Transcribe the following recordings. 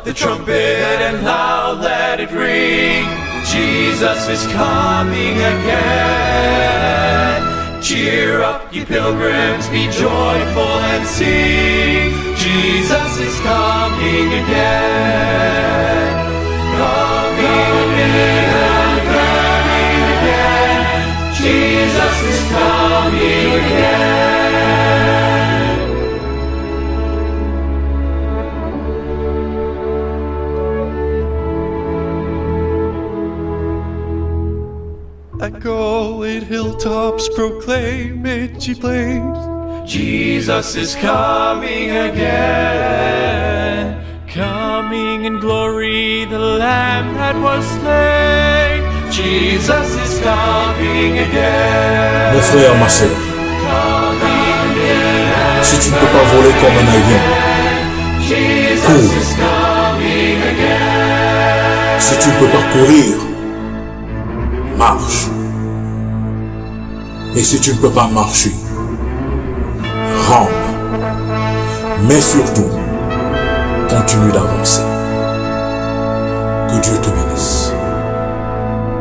the trumpet and loud let it ring. Jesus is coming again. Cheer up, ye pilgrims, be joyful and sing. Jesus is coming again. Coming again, coming again. Jesus is coming again. Echo it hilltops, proclaim it ye plains. Jesus is coming again. Coming in glory, the Lamb that was slain. Jesus is coming again. Mon frère, ma soeur, si tu ne peux pas voler comme un avion, cours. Si tu ne peux pas courir, marche. Et si tu ne peux pas marcher, rampe. Mais surtout, continue d'avancer. Que Dieu te bénisse.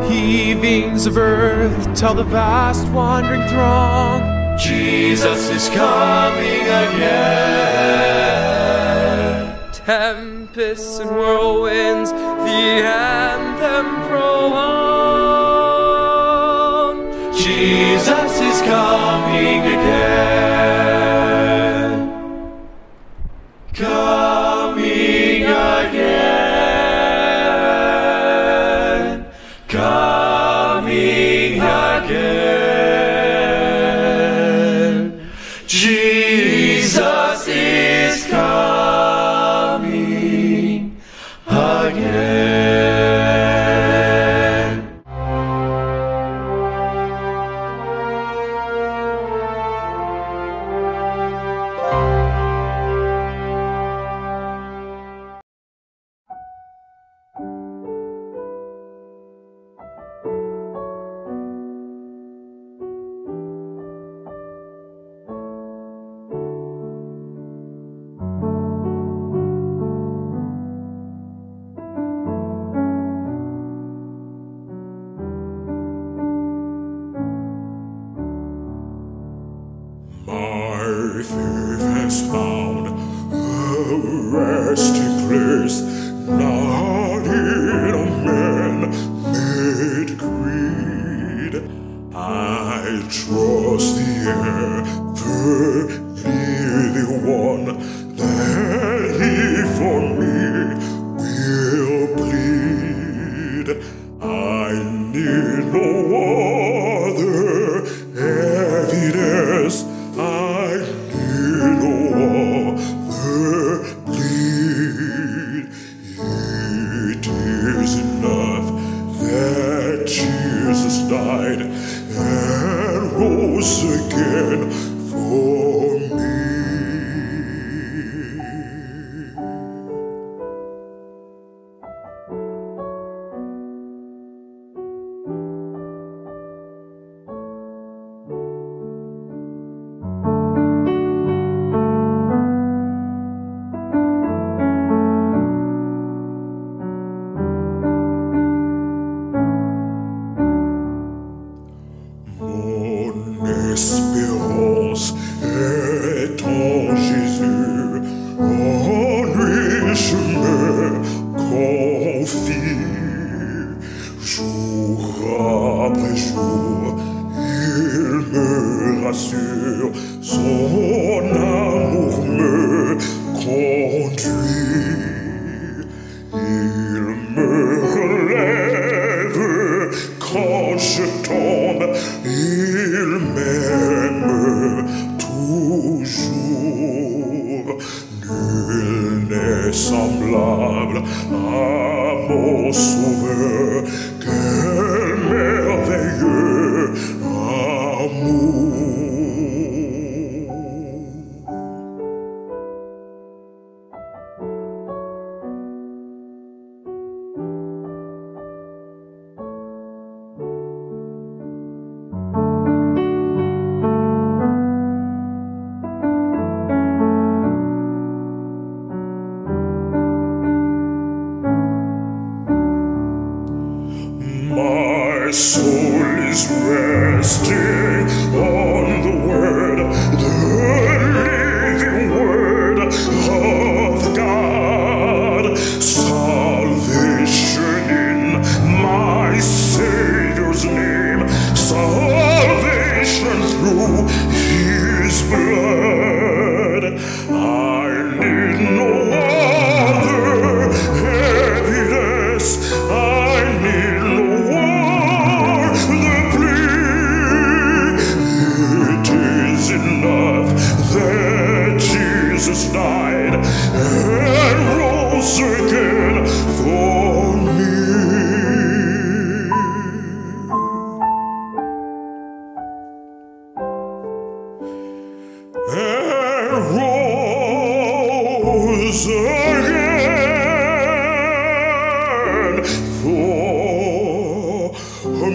Heavings of earth tell the vast wandering throng, Jesus is coming again. Tempests and whirlwinds, the anthem prolong. Jesus is coming again. Coming again. Coming again. Jesus is coming again. My faith has found a resting place, not in a man-made creed. I trust the ever-living one, that he for me will plead. I need no other evidence. I need no other plea. It is enough that Jesus died and rose again for me. Mon espérance est en Jésus, en lui je me confie. Jour après jour, il me rassure, son amour me conduit. Il me relève quand je tombe, il m'aime toujours. Nul n'est semblable à mon sauveur, quel merveilleux amour. is resting on the word, the living word of God. Salvation in my Savior's name, salvation through His blood. I need no other evidence. I need no other plea. It is enough that Jesus died and rose again for me. And rose again for me.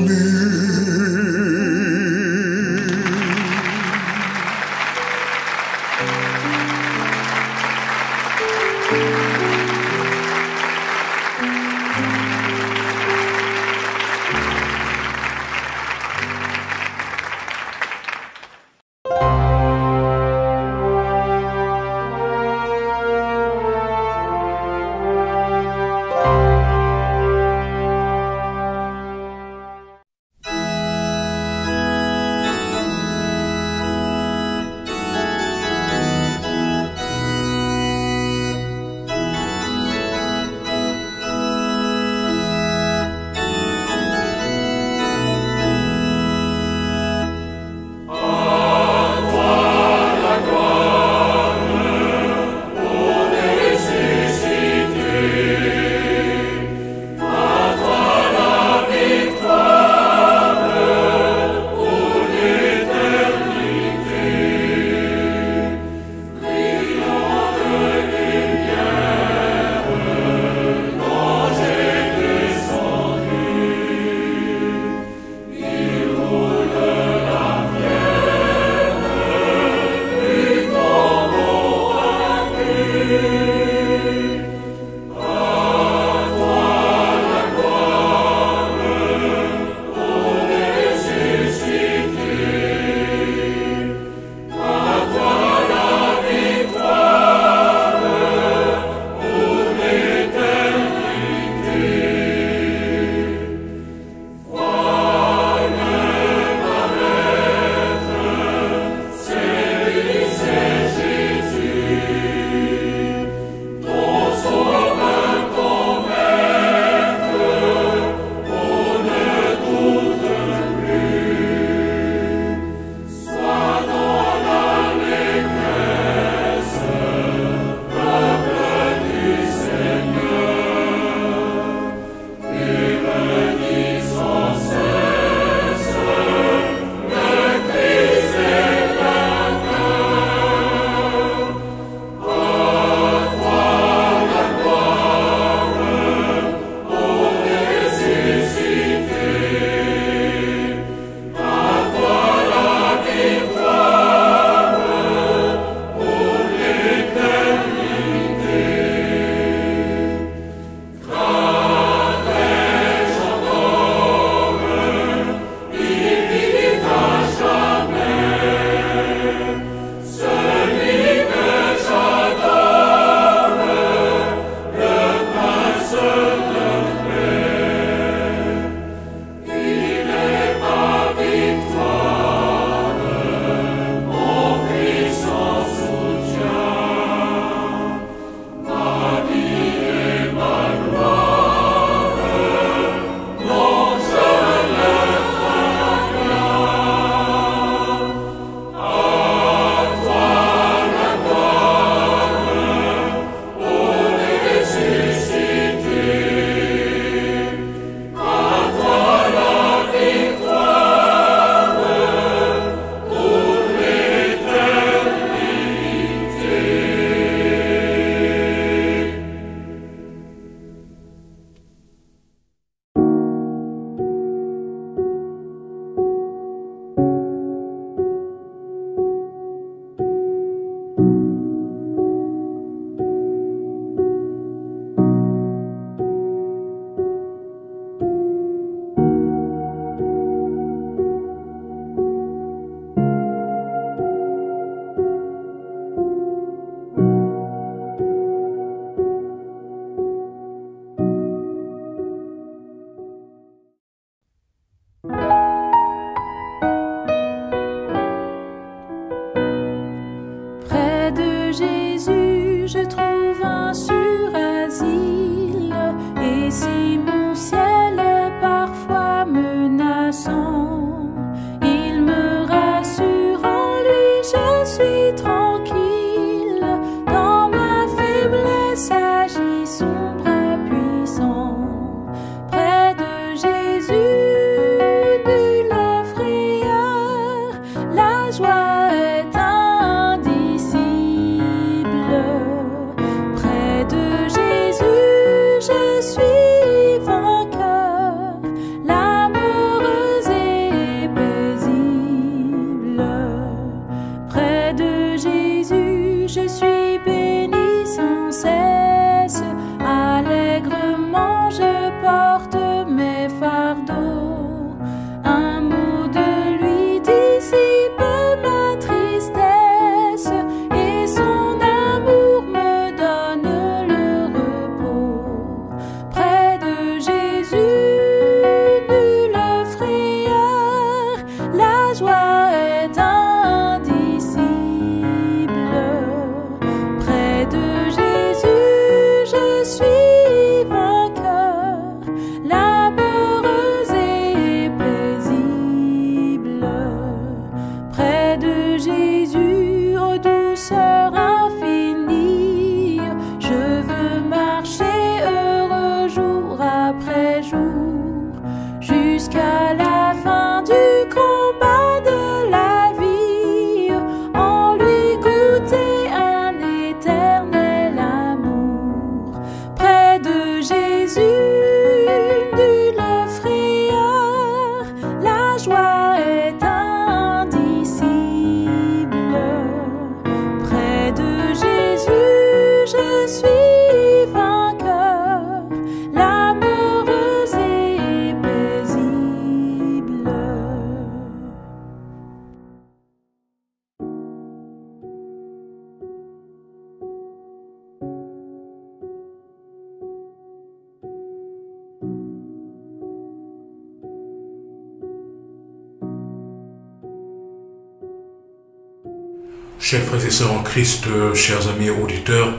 Chers frères et sœurs en Christ, chers amis auditeurs,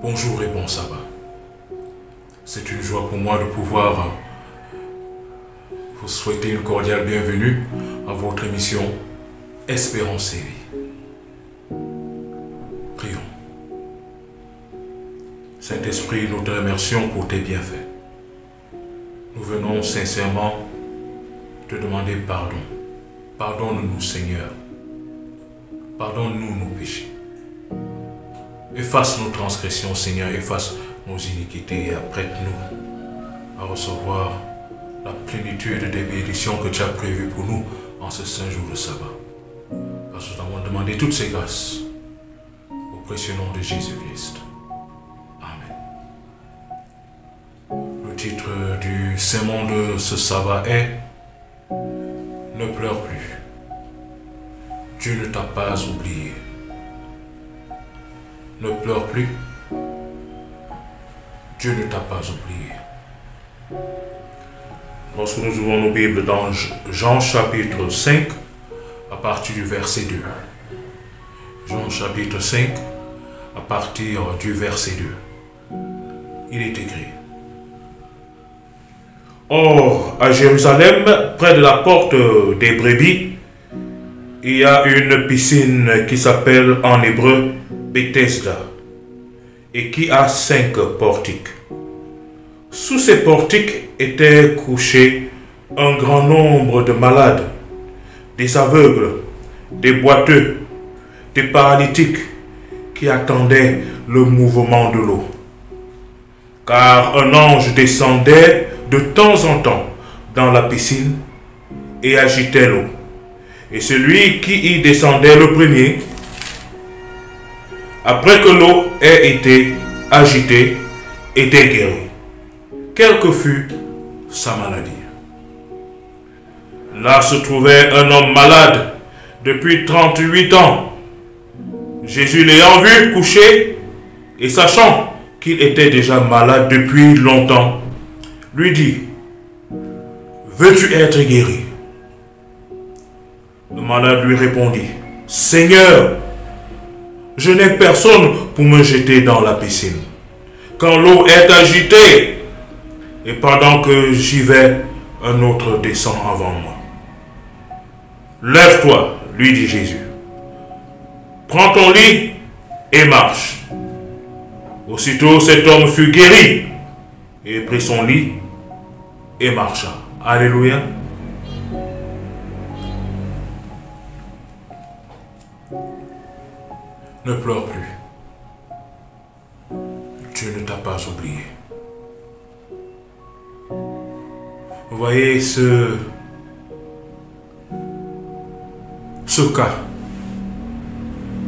bonjour et bon sabbat. C'est une joie pour moi de pouvoir vous souhaiter une cordiale bienvenue à votre émission Espérance et Vie. Prions. Saint-Esprit, nous te remercions pour tes bienfaits. Nous venons sincèrement te demander pardon. Pardonne-nous, Seigneur. Pardonne-nous nos péchés. Efface nos transgressions, Seigneur. Efface nos iniquités et apprête-nous à recevoir la plénitude des bénédictions que tu as prévues pour nous en ce saint jour de sabbat. Parce que nous t'avons demandé toutes ces grâces au précieux nom de Jésus-Christ. Le titre du sermon de ce sabbat est « Ne pleure plus, Dieu ne t'a pas oublié. » Ne pleure plus, Dieu ne t'a pas oublié. Lorsque nous ouvrons nos Bibles dans Jean chapitre 5, à partir du verset 2. Jean chapitre 5, à partir du verset 2. Il est écrit: Or, à Jérusalem, près de la porte des brebis, il y a une piscine qui s'appelle en hébreu Bethesda et qui a 5 portiques. Sous ces portiques étaient couchés un grand nombre de malades, des aveugles, des boiteux, des paralytiques qui attendaient le mouvement de l'eau. Car un ange descendait de temps en temps dans la piscine et agitait l'eau. Et celui qui y descendait le premier, après que l'eau ait été agitée, était guéri, quelle que fût sa maladie. Là se trouvait un homme malade depuis 38 ans. Jésus l'ayant vu couché et sachant qu'il était déjà malade depuis longtemps, lui dit: Veux-tu être guéri? Le malade lui répondit: Seigneur, je n'ai personne pour me jeter dans la piscine quand l'eau est agitée, et pendant que j'y vais, un autre descend avant moi. Lève-toi, lui dit Jésus. Prends ton lit et marche. Aussitôt cet homme fut guéri et prit son lit et marcha. Alléluia. Ne pleure plus. Dieu ne t'a pas oublié. Vous voyez ce cas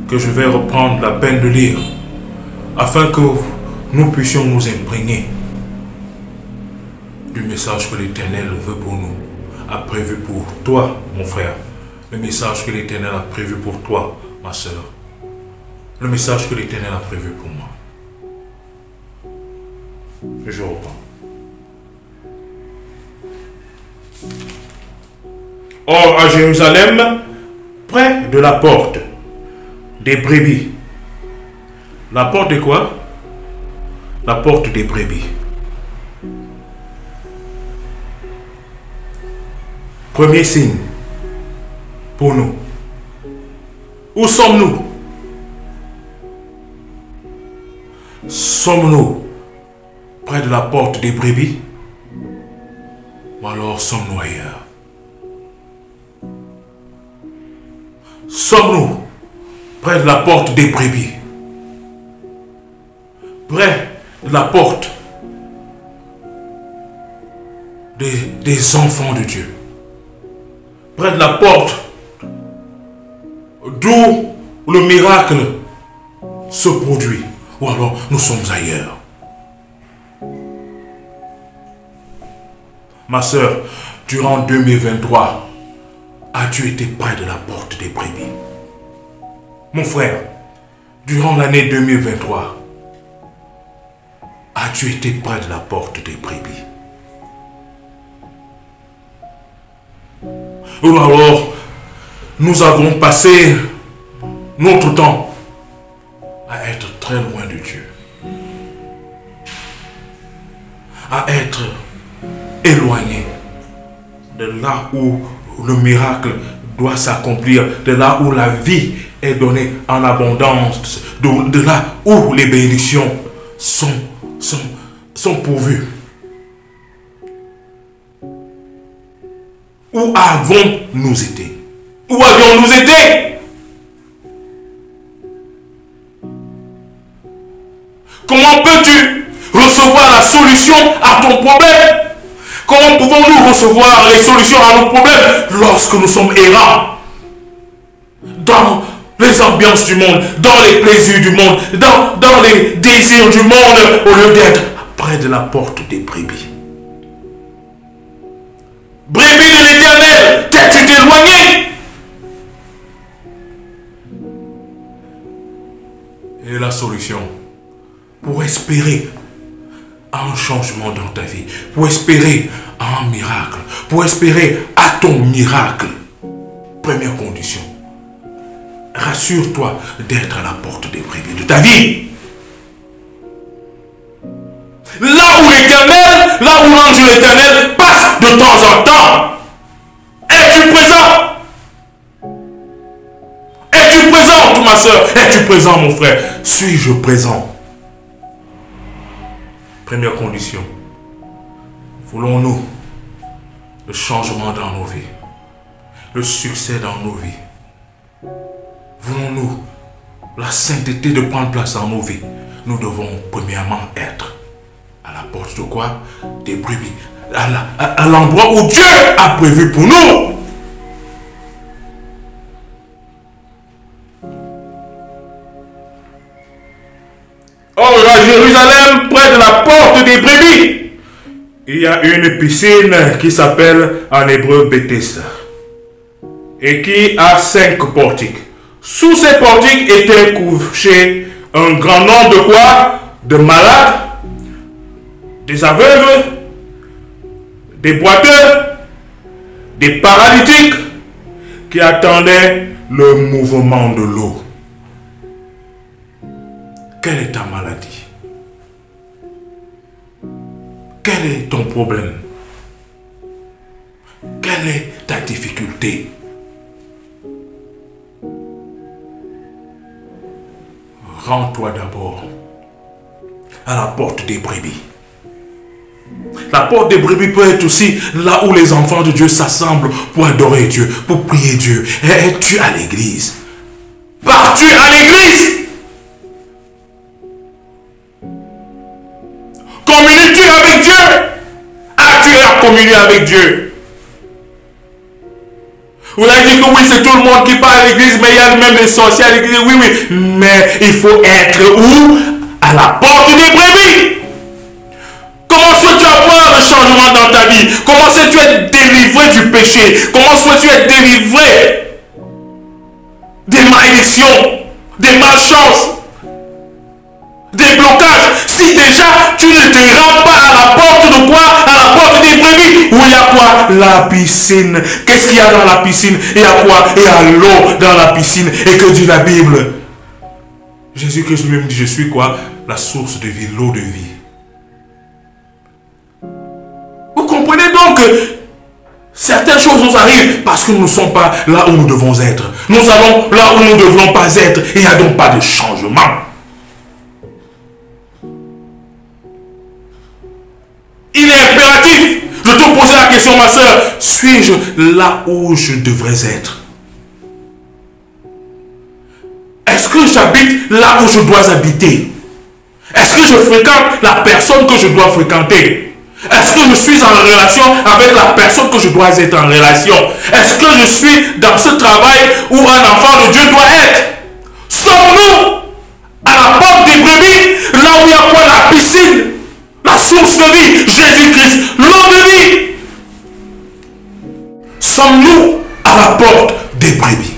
que je vais reprendre la peine de lire afin que nous puissions nous imprégner du message que l'Éternel veut pour nous, a prévu pour toi, mon frère, le message que l'Éternel a prévu pour toi, ma soeur, le message que l'Éternel a prévu pour moi. Je reprends. Or, à Jérusalem, près de la porte des brebis. La porte de quoi? La porte des brebis. Premier signe pour nous. Où sommes-nous? Sommes-nous près de la porte des brebis? Ou alors sommes-nous ailleurs? Sommes-nous près de la porte des brebis? Près de la porte des enfants de Dieu? Près de la porte d'où le miracle se produit? Ou alors nous sommes ailleurs? Ma soeur, durant 2023, as-tu été près de la porte des brebis? Mon frère, durant l'année 2023, as-tu été près de la porte des brebis? Ou alors, nous avons passé notre temps à être très loin de Dieu, à être éloigné de là où le miracle doit s'accomplir, de là où la vie est donnée en abondance, de là où les bénédictions sont pourvues. Où avons-nous été? Où avions-nous été? Comment peux-tu recevoir la solution à ton problème? Comment pouvons-nous recevoir les solutions à nos problèmes lorsque nous sommes errants dans les ambiances du monde, dans les plaisirs du monde, dans les désirs du monde, au lieu d'être près de la porte des brebis? Brebis de l'Éternel, t'es-tu éloigné? Et la solution pour espérer un changement dans ta vie, pour espérer un miracle, pour espérer à ton miracle, première condition, rassure-toi d'être à la porte des brebis de ta vie. Là où l'Éternel, là où l'ange de l'Éternel passe de temps en temps. Es-tu présent? Es-tu présent, ma soeur? Es-tu présent, mon frère? Suis-je présent? Première condition. Voulons-nous le changement dans nos vies, le succès dans nos vies? Voulons-nous la sainteté de prendre place dans nos vies? Nous devons premièrement être à la porte de quoi? Des brebis. À l'endroit où Dieu a prévu pour nous. Or, à Jérusalem, près de la porte des brebis, il y a une piscine qui s'appelle en hébreu Bethesda et qui a 5 portiques. Sous ces portiques étaient couchés un grand nombre de quoi? De malades, des aveugles, des boiteux, des paralytiques qui attendaient le mouvement de l'eau. Quelle est ta maladie? Quel est ton problème? Quelle est ta difficulté? Rends-toi d'abord à la porte des brebis. La porte des brebis peut être aussi là où les enfants de Dieu s'assemblent pour adorer Dieu, pour prier Dieu. Es-tu à l'église? Pars-tu à l'église? Communies-tu avec Dieu? As-tu à communier avec Dieu? Vous avez dit que oui, c'est tout le monde qui part à l'église, mais il y a même des sorciers à l'église. Oui, oui, mais il faut être où? À la porte des brebis. Comment souhaites-tu avoir un changement dans ta vie? Comment souhaites-tu être délivré du péché? Comment souhaites-tu être délivré des malédictions, des malchances, des blocages? Si déjà tu ne te rends pas à la porte de quoi? À la porte des brebis. Où il y a quoi? La piscine. Qu'est-ce qu'il y a dans la piscine? Il y a quoi? Il y a l'eau dans la piscine. Et que dit la Bible? Jésus-Christ lui-même dit, je suis quoi? La source de vie, l'eau de vie. Vous comprenez donc que certaines choses nous arrivent parce que nous ne sommes pas là où nous devons être. Nous allons là où nous ne devons pas être. Il n'y a donc pas de changement. Il est impératif de te poser la question, ma soeur, suis-je là où je devrais être? Est-ce que j'habite là où je dois habiter? Est-ce que je fréquente la personne que je dois fréquenter? Est-ce que je suis en relation avec la personne que je dois être en relation? Est-ce que je suis dans ce travail où un enfant de Dieu doit être? Sommes-nous à la porte des brebis, là où il y a quoi? La piscine, la source de vie, Jésus-Christ, l'eau de vie. Sommes-nous à la porte des brebis?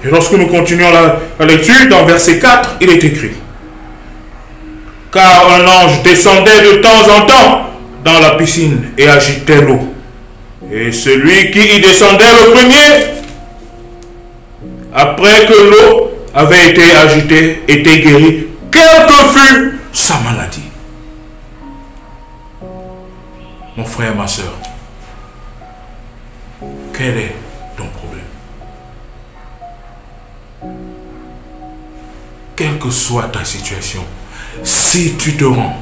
Et lorsque nous continuons la lecture, dans verset 4, il est écrit: car un ange descendait de temps en temps dans la piscine et agitait l'eau. Et celui qui y descendait le premier après que l'eau avait été agitée, était guérie, quelle que fût sa maladie. Mon frère, ma soeur, quel est ton problème? Quelle que soit ta situation, si tu te rends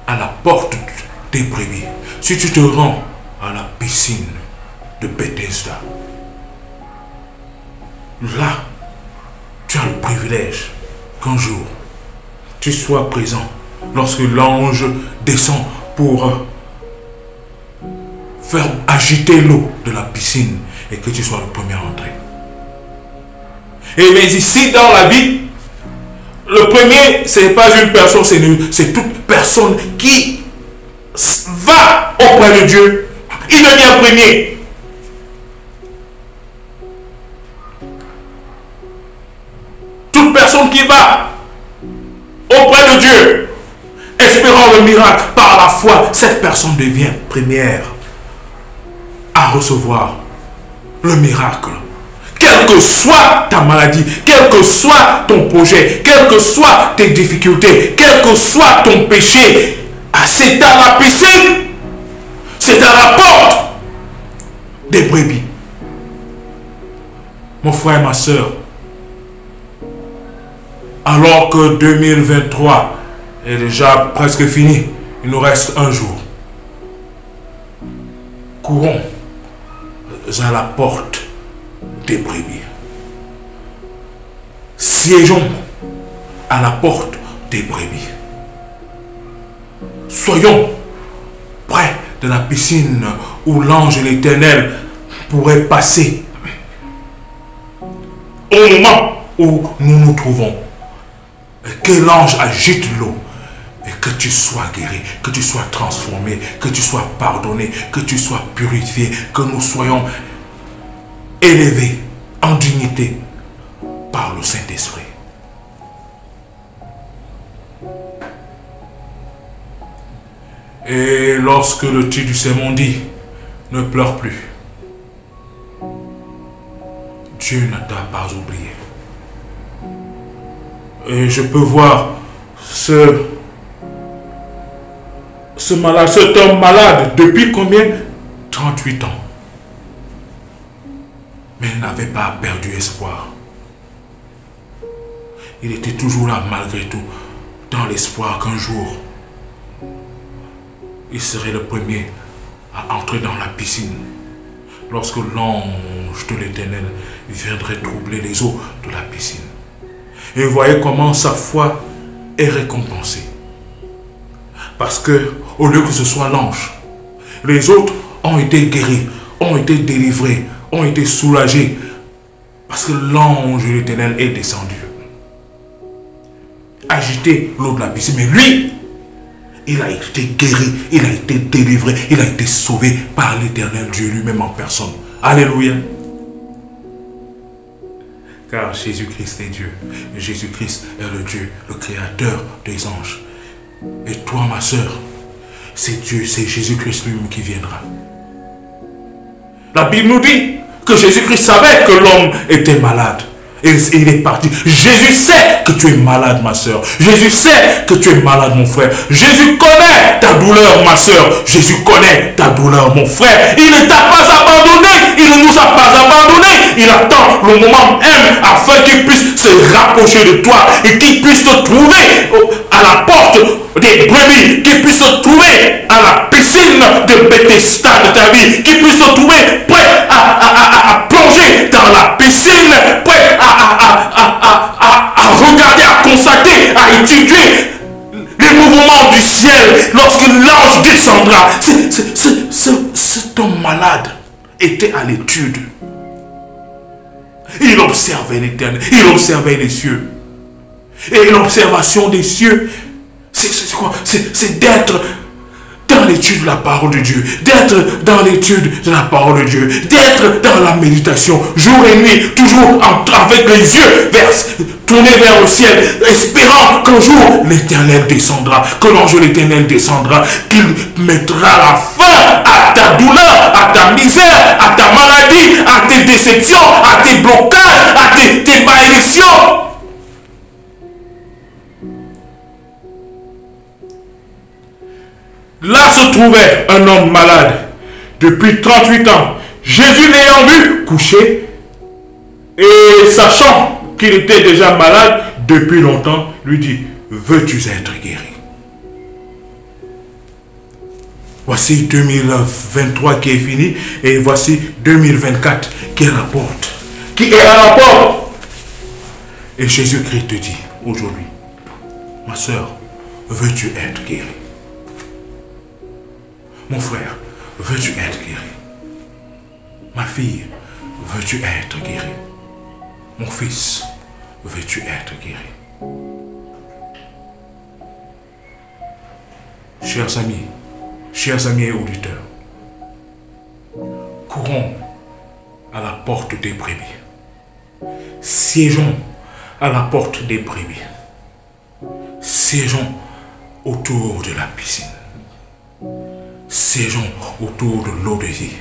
à la porte des brebis, si tu te rends à la piscine de Bethesda, là, tu as le privilège qu'un jour, tu sois présent lorsque l'ange descend pour faire agiter l'eau de la piscine et que tu sois le premier à entrer. Et mais ici, dans la vie, le premier, ce n'est pas une personne, c'est toute personne qui va auprès de Dieu. Il devient premier. Toute personne qui va auprès de Dieu, espérant le miracle par la foi, cette personne devient première à recevoir le miracle. Quelle que soit ta maladie, quel que soit ton projet, quelles que soient tes difficultés, quel que soit ton péché, c'est à la piscine, c'est à la porte des brebis. Mon frère et ma soeur, alors que 2023 est déjà presque fini, il nous reste un jour. Courons à la porte des brebis. Siégeons à la porte des brebis. Soyons près de la piscine où l'ange de l'Éternel pourrait passer au moment où nous nous trouvons. Que l'ange agite l'eau et que tu sois guéri, que tu sois transformé, que tu sois pardonné, que tu sois purifié, que nous soyons élevés en dignité par le Saint-Esprit. Et lorsque le titre du sermon dit « Ne pleure plus », Dieu ne t'a pas oublié. Et je peux voir cet homme malade depuis combien? 38 ans. Mais il n'avait pas perdu espoir. Il était toujours là malgré tout, dans l'espoir qu'un jour, il serait le premier à entrer dans la piscine lorsque l'ange de l'Éternel viendrait troubler les eaux de la piscine. Et voyez comment sa foi est récompensée. Parce que, au lieu que ce soit l'ange, les autres ont été guéris, ont été délivrés, ont été soulagés. Parce que l'ange de l'Éternel est descendu. Agiter l'eau de la piscine. Mais lui, il a été guéri, il a été délivré, il a été sauvé par l'Éternel Dieu lui-même en personne. Alléluia. Car Jésus-Christ est Dieu. Jésus-Christ est le Dieu, le créateur des anges. Et toi, ma soeur, c'est Dieu, c'est Jésus-Christ lui-même qui viendra. La Bible nous dit que Jésus-Christ savait que l'homme était malade. Et il est parti. Jésus sait que tu es malade, ma soeur. Jésus sait que tu es malade, mon frère. Jésus connaît ta douleur, ma soeur. Jésus connaît ta douleur, mon frère. Il ne t'a pas abandonné. Il ne nous a pas abandonné. Il attend le moment même afin qu'il puisse se rapprocher de toi et qu'il puisse te trouver à la porte des brebis, qu'il puisse se trouver à la piscine de Bethesda de ta vie, qu'il puisse se trouver prêt à plonger dans la piscine, prêt à regarder, à constater, à étudier les mouvements du ciel lorsque l'ange descendra. Cet homme malade était à l'étude. Il observait l'Éternel, il observait les cieux. Et l'observation des cieux, c'est quoi? C'est d'être dans l'étude de la parole de Dieu, d'être dans l'étude de la parole de Dieu, d'être dans la méditation, jour et nuit, toujours avec les yeux tournés vers le ciel, espérant qu'un jour l'Éternel descendra, que l'ange de l'Éternel descendra, qu'il mettra la fin à à ta douleur, à ta misère, à ta maladie, à tes déceptions, à tes blocages, à tes malédictions. Là se trouvait un homme malade depuis 38 ans. Jésus l'ayant vu couché et sachant qu'il était déjà malade depuis longtemps, lui dit, veux-tu être guéri? Voici 2023 qui est fini et voici 2024 qui rapporte, qui est à la porte. Et Jésus-Christ te dit aujourd'hui, ma soeur, veux-tu être guéri? Mon frère, veux-tu être guéri? Ma fille, veux-tu être guéri? Mon fils, veux-tu être guéri? Chers amis et auditeurs, courons à la porte des brebis. Siégeons à la porte des brebis. Siégeons autour de la piscine. Siégeons autour de l'eau de vie.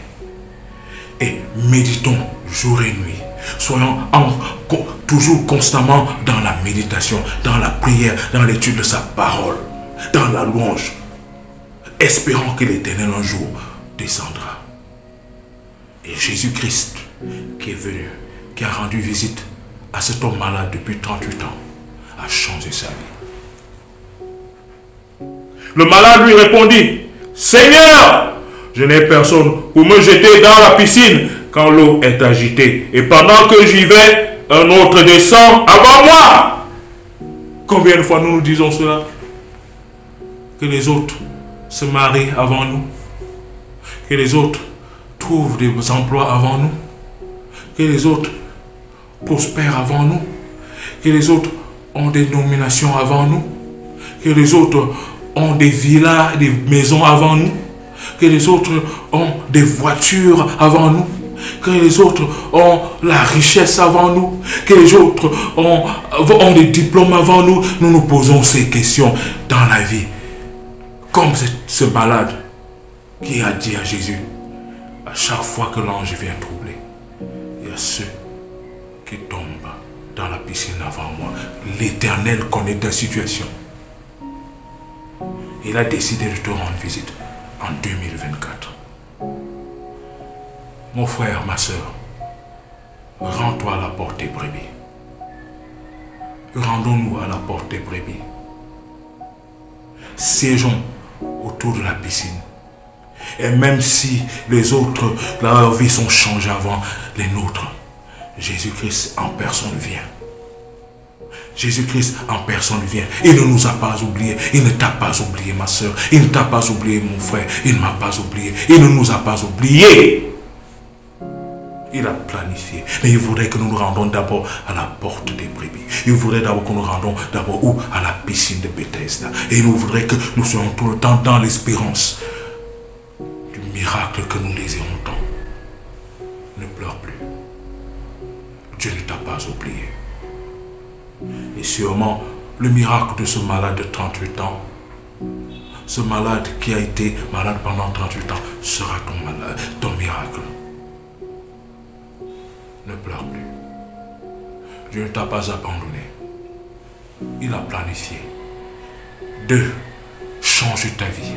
Et méditons jour et nuit. Soyons toujours constamment dans la méditation, dans la prière, dans l'étude de sa parole, dans la louange, espérant que l'Éternel un jour descendra. Et Jésus-Christ qui est venu, qui a rendu visite à cet homme malade depuis 38 ans, a changé sa vie. Le malade lui répondit, Seigneur, je n'ai personne pour me jeter dans la piscine quand l'eau est agitée. Et pendant que j'y vais, un autre descend avant moi. Combien de fois nous disons cela? Que les autres se marient avant nous. Que les autres trouvent des emplois avant nous. Que les autres prospèrent avant nous. Que les autres ont des nominations avant nous. Que les autres ont des villas, des maisons avant nous. Que les autres ont des voitures avant nous. Que les autres ont la richesse avant nous. Que les autres ont des diplômes avant nous. Nous nous posons ces questions dans la vie. Comme ce malade qui a dit à Jésus, à chaque fois que l'ange vient troubler, il y a ceux qui tombent dans la piscine avant moi. L'Éternel connaît ta situation. Il a décidé de te rendre visite en 2024. Mon frère, ma soeur, rends-toi à la porte des brebis. Rendons-nous à la porte des brebis. Siégeons autour de la piscine. Et même si les autres, leurs vies sont changées avant les nôtres, Jésus-Christ en personne vient. Jésus-Christ en personne vient. Il ne nous a pas oubliés. Il ne t'a pas oublié, ma soeur. Il ne t'a pas oublié, mon frère. Il ne m'a pas oublié. Il ne nous a pas oubliés. Il a planifié. Mais il voudrait que nous nous rendons d'abord à la porte des brebis. Il voudrait d'abord que nous rendons d'abord où? À la piscine de Bethesda. Et il voudrait que nous soyons tout le temps dans l'espérance du miracle que nous désirons tant. Ne pleure plus. Dieu ne t'a pas oublié. Et sûrement, le miracle de ce malade de 38 ans, ce malade qui a été malade pendant 38 ans, sera ton miracle. Ne pleure plus. Dieu ne t'a pas abandonné. Il a planifié de changer ta vie.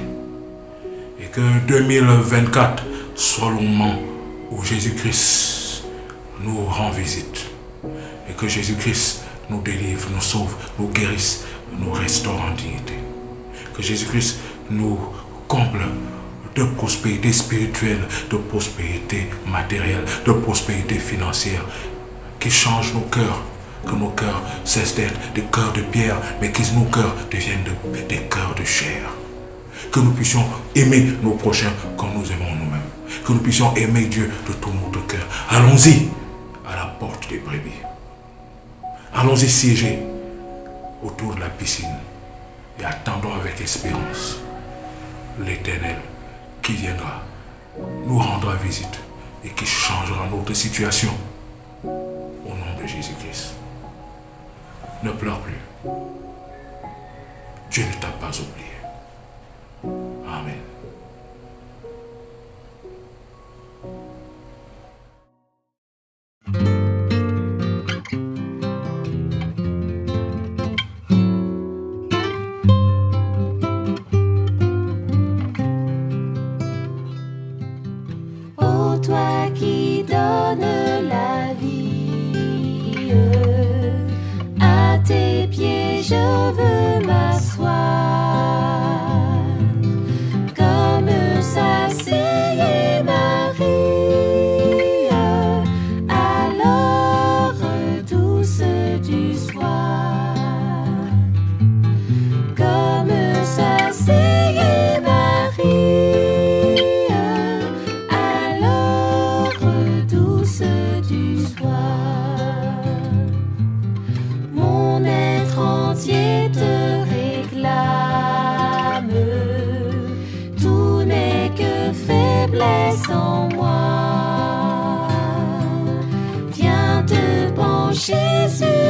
Et que 2024 soit le moment où Jésus-Christ nous rend visite. Et que Jésus-Christ nous délivre, nous sauve, nous guérisse, nous restaure en dignité. Que Jésus-Christ nous comble de prospérité spirituelle, de prospérité matérielle, de prospérité financière, qui change nos cœurs, que nos cœurs cessent d'être des cœurs de pierre, mais que nos cœurs deviennent des cœurs de chair. Que nous puissions aimer nos prochains comme nous aimons nous-mêmes. Que nous puissions aimer Dieu de tout notre cœur. Allons-y à la porte des brebis. Allons-y siéger autour de la piscine et attendons avec espérance l'Éternel qui viendra, nous rendra visite et qui changera notre situation au nom de Jésus-Christ. Ne pleure plus. Dieu ne t'a pas oublié. Amen. je veux m'asseoir, comme s'asseyait Marie à l'heure douce du soir, comme s'asseyait Marie à l'heure douce du soir. Mon être entier te réclame, tout n'est que faiblesse en moi. Viens te pencher sur